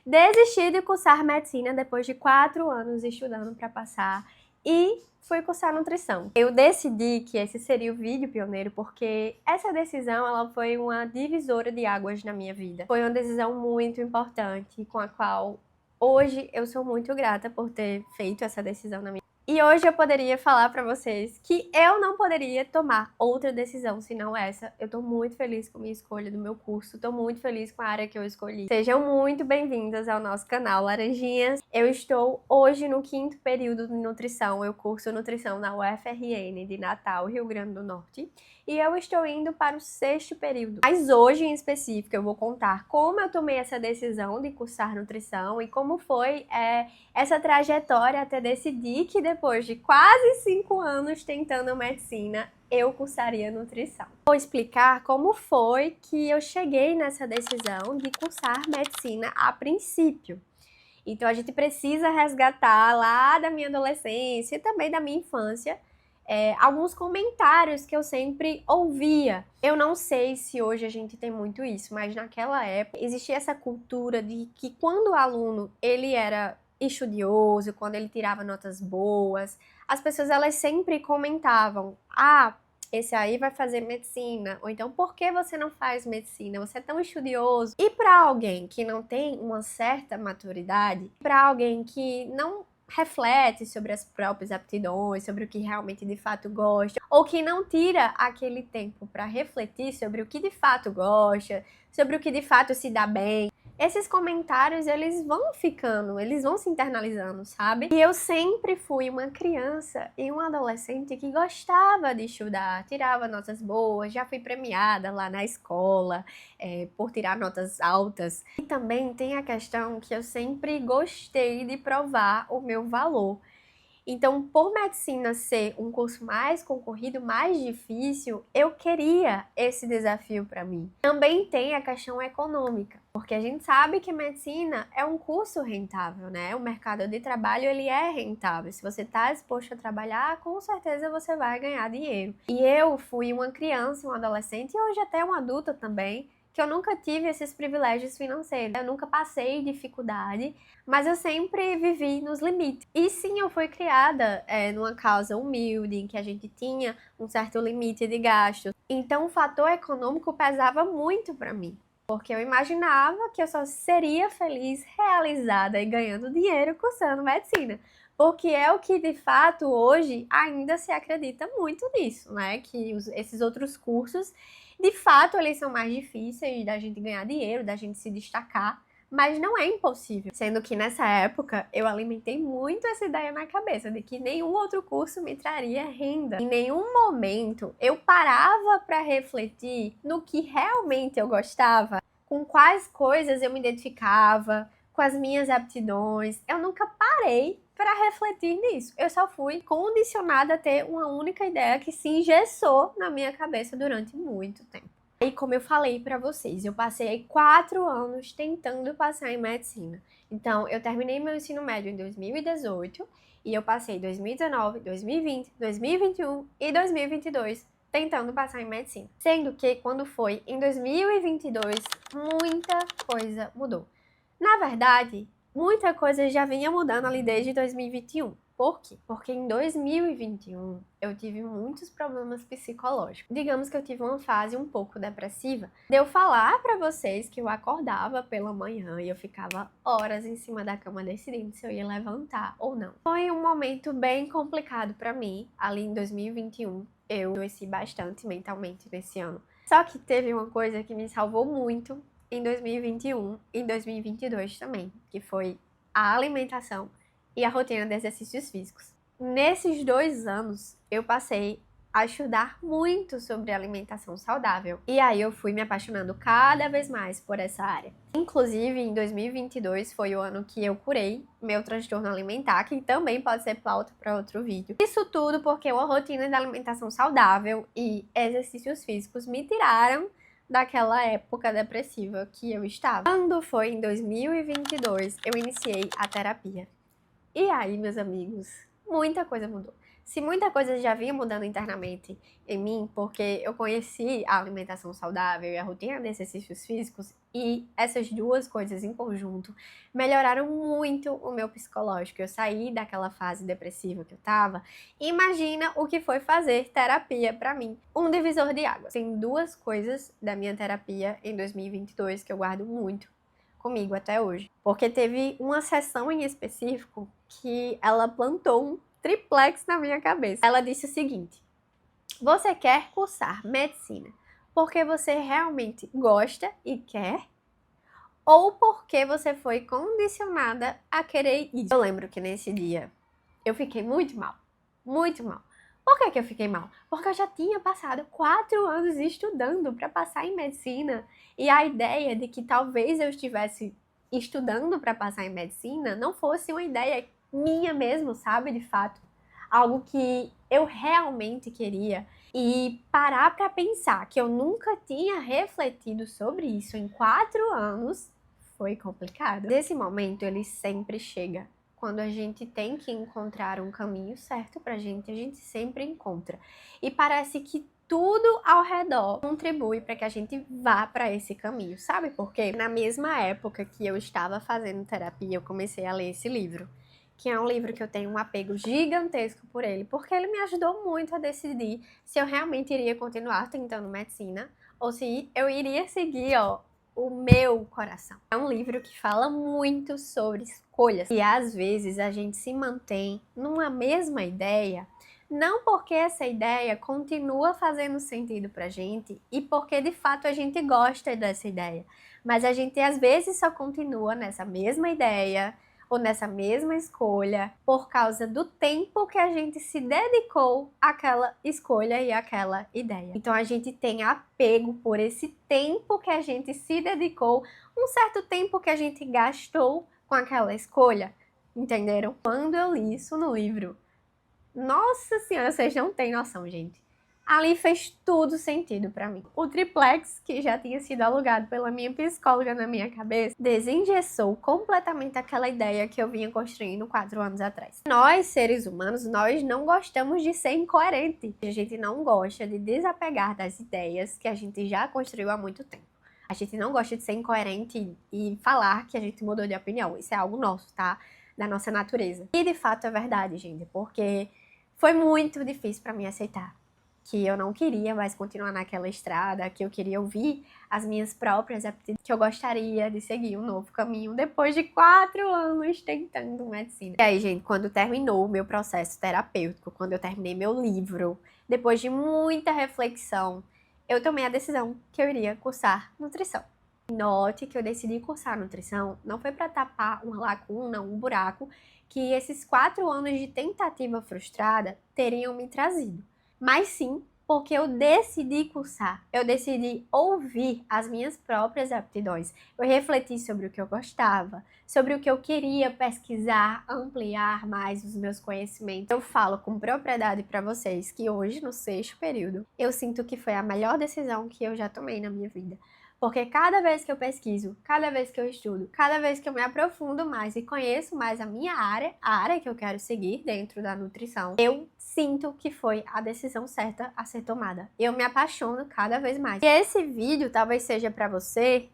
Desisti de cursar medicina depois de 4 anos estudando para passar e fui cursar nutrição. Eu decidi que esse seria o vídeo pioneiro porque essa decisão ela foi uma divisora de águas na minha vida. Foi uma decisão muito importante com a qual hoje eu sou muito grata por ter feito essa decisão na minha vida. E hoje eu poderia falar pra vocês que eu não poderia tomar outra decisão senão essa. Eu tô muito feliz com a minha escolha do meu curso, tô muito feliz com a área que eu escolhi. Sejam muito bem-vindas ao nosso canal Laranjinhas. Eu estou hoje no 5º período de nutrição, eu curso nutrição na UFRN de Natal, Rio Grande do Norte. E eu estou indo para o 6º período. Mas hoje, em específico, eu vou contar como eu tomei essa decisão de cursar nutrição e como foi essa trajetória até decidir que depois de quase 5 anos tentando medicina, eu cursaria nutrição. Vou explicar como foi que eu cheguei nessa decisão de cursar medicina a princípio. Então a gente precisa resgatar lá da minha adolescência e também da minha infância alguns comentários que eu sempre ouvia. Eu não sei se hoje a gente tem muito isso, mas naquela época existia essa cultura de que quando o aluno ele era estudioso, quando ele tirava notas boas, as pessoas elas sempre comentavam: ah, esse aí vai fazer medicina, ou então, por que você não faz medicina? Você é tão estudioso. E para alguém que não tem uma certa maturidade, para alguém que não reflete sobre as próprias aptidões, sobre o que realmente de fato gosta, ou que não tira aquele tempo para refletir sobre o que de fato gosta, sobre o que de fato se dá bem, esses comentários, eles vão ficando, eles vão se internalizando, sabe? E eu sempre fui uma criança e uma adolescente que gostava de estudar, tirava notas boas, já fui premiada lá na escola por tirar notas altas. E também tem a questão que eu sempre gostei de provar o meu valor. Então, por medicina ser um curso mais concorrido, mais difícil, eu queria esse desafio para mim. Também tem a questão econômica, porque a gente sabe que medicina é um curso rentável, né? O mercado de trabalho, ele é rentável. Se você está disposto a trabalhar, com certeza você vai ganhar dinheiro. E eu fui uma criança, uma adolescente e hoje até uma adulta também, que eu nunca tive esses privilégios financeiros. Eu nunca passei dificuldade, mas eu sempre vivi nos limites. E sim, eu fui criada numa casa humilde, em que a gente tinha um certo limite de gastos. Então o fator econômico pesava muito para mim. Porque eu imaginava que eu só seria feliz, realizada e ganhando dinheiro cursando medicina. Porque é o que, de fato, hoje ainda se acredita muito nisso, né? Que esses outros cursos, de fato, eles são mais difíceis da gente ganhar dinheiro, da gente se destacar. Mas não é impossível. Sendo que nessa época eu alimentei muito essa ideia na cabeça de que nenhum outro curso me traria renda. Em nenhum momento eu parava para refletir no que realmente eu gostava, com quais coisas eu me identificava, com as minhas aptidões. Eu nunca parei para refletir nisso. Eu só fui condicionada a ter uma única ideia que se engessou na minha cabeça durante muito tempo. E como eu falei pra vocês, eu passei 4 anos tentando passar em medicina. Então, eu terminei meu ensino médio em 2018 e eu passei 2019, 2020, 2021 e 2022 tentando passar em medicina. Sendo que, quando foi em 2022, muita coisa mudou. Na verdade, muita coisa já vinha mudando ali desde 2021. Por quê? Porque em 2021 eu tive muitos problemas psicológicos. Digamos que eu tive uma fase um pouco depressiva. De eu falar pra vocês que eu acordava pela manhã e eu ficava horas em cima da cama decidindo se eu ia levantar ou não. Foi um momento bem complicado pra mim. Ali em 2021 eu adoeci bastante mentalmente nesse ano. Só que teve uma coisa que me salvou muito em 2021 e em 2022 também, que foi a alimentação e a rotina de exercícios físicos. Nesses 2 anos, eu passei a estudar muito sobre alimentação saudável. E aí eu fui me apaixonando cada vez mais por essa área. Inclusive, em 2022 foi o ano que eu curei meu transtorno alimentar, que também pode ser pauta para outro vídeo. Isso tudo porque uma rotina de alimentação saudável e exercícios físicos me tiraram daquela época depressiva que eu estava. Quando foi em 2022, eu iniciei a terapia. E aí, meus amigos, muita coisa mudou. Se muita coisa já vinha mudando internamente em mim, porque eu conheci a alimentação saudável e a rotina de exercícios físicos, e essas duas coisas em conjunto melhoraram muito o meu psicológico. Eu saí daquela fase depressiva que eu tava. Imagina o que foi fazer terapia pra mim. Um divisor de águas. Tem duas coisas da minha terapia em 2022 que eu guardo muito comigo até hoje. Porque teve uma sessão em específico que ela plantou um triplex na minha cabeça. Ela disse o seguinte: você quer cursar medicina porque você realmente gosta e quer? Ou porque você foi condicionada a querer isso? Eu lembro que nesse dia eu fiquei muito mal. Muito mal. Por que eu fiquei mal? Porque eu já tinha passado 4 anos estudando para passar em medicina. E a ideia de que talvez eu estivesse estudando para passar em medicina não fosse uma ideia minha mesmo, sabe? De fato. Algo que eu realmente queria. E parar para pensar que eu nunca tinha refletido sobre isso em 4 anos foi complicado. Esse momento, ele sempre chega. Quando a gente tem que encontrar um caminho certo pra gente, a gente sempre encontra. E parece que tudo ao redor contribui para que a gente vá para esse caminho, sabe por quê? Na mesma época que eu estava fazendo terapia, eu comecei a ler esse livro, que é um livro que eu tenho um apego gigantesco por ele, porque ele me ajudou muito a decidir se eu realmente iria continuar tentando medicina ou se eu iria seguir, o meu coração. É um livro que fala muito sobre escolhas. E às vezes a gente se mantém numa mesma ideia, não porque essa ideia continua fazendo sentido pra gente e porque de fato a gente gosta dessa ideia, mas a gente às vezes só continua nessa mesma ideia ou nessa mesma escolha por causa do tempo que a gente se dedicou àquela escolha e àquela ideia. Então a gente tem apego por esse tempo que a gente se dedicou, um certo tempo que a gente gastou com aquela escolha, entenderam? Quando eu li isso no livro, nossa senhora, vocês não têm noção, gente. Ali fez tudo sentido pra mim. O triplex, que já tinha sido alugado pela minha psicóloga na minha cabeça, desengessou completamente aquela ideia que eu vinha construindo 4 anos atrás. Nós, seres humanos, nós não gostamos de ser incoerente. A gente não gosta de desapegar das ideias que a gente já construiu há muito tempo. A gente não gosta de ser incoerente e falar que a gente mudou de opinião. Isso é algo nosso, tá? Da nossa natureza. E de fato é verdade, gente, porque foi muito difícil pra mim aceitar que eu não queria mais continuar naquela estrada, que eu queria ouvir as minhas próprias aptidões, que eu gostaria de seguir um novo caminho depois de 4 anos tentando medicina. E aí, gente, quando terminou o meu processo terapêutico, quando eu terminei meu livro, depois de muita reflexão, eu tomei a decisão que eu iria cursar nutrição. Note que eu decidi cursar nutrição não foi para tapar uma lacuna, um buraco que esses 4 anos de tentativa frustrada teriam me trazido, mas sim porque eu decidi cursar, eu decidi ouvir as minhas próprias aptidões, eu refleti sobre o que eu gostava, sobre o que eu queria pesquisar, ampliar mais os meus conhecimentos. Eu falo com propriedade para vocês que hoje, no 6º período, eu sinto que foi a melhor decisão que eu já tomei na minha vida. Porque cada vez que eu pesquiso, cada vez que eu estudo, cada vez que eu me aprofundo mais e conheço mais a minha área, a área que eu quero seguir dentro da nutrição, eu sinto que foi a decisão certa a ser tomada. Eu me apaixono cada vez mais. E esse vídeo talvez seja para você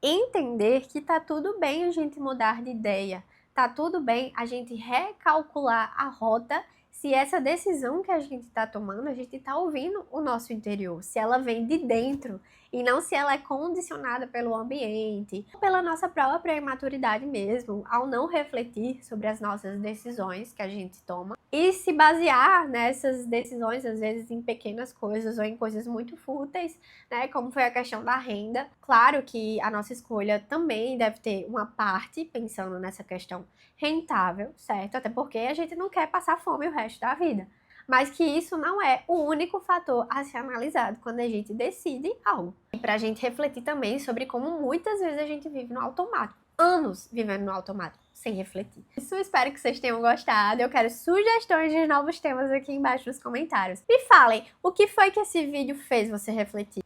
entender que tá tudo bem a gente mudar de ideia, tá tudo bem a gente recalcular a rota. Se essa decisão que a gente está tomando, a gente está ouvindo o nosso interior, se ela vem de dentro e não se ela é condicionada pelo ambiente, ou pela nossa própria imaturidade mesmo, ao não refletir sobre as nossas decisões que a gente toma e se basear nessas decisões, às vezes, em pequenas coisas ou em coisas muito fúteis, né, como foi a questão da renda. Claro que a nossa escolha também deve ter uma parte pensando nessa questão rentável, certo? Até porque a gente não quer passar fome o resto da vida. Mas que isso não é o único fator a ser analisado quando a gente decide algo. E pra gente refletir também sobre como muitas vezes a gente vive no automático. Anos vivendo no automático, sem refletir. Isso, eu espero que vocês tenham gostado. Eu quero sugestões de novos temas aqui embaixo nos comentários. Me falem, o que foi que esse vídeo fez você refletir?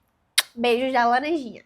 Beijos da Laranjinha.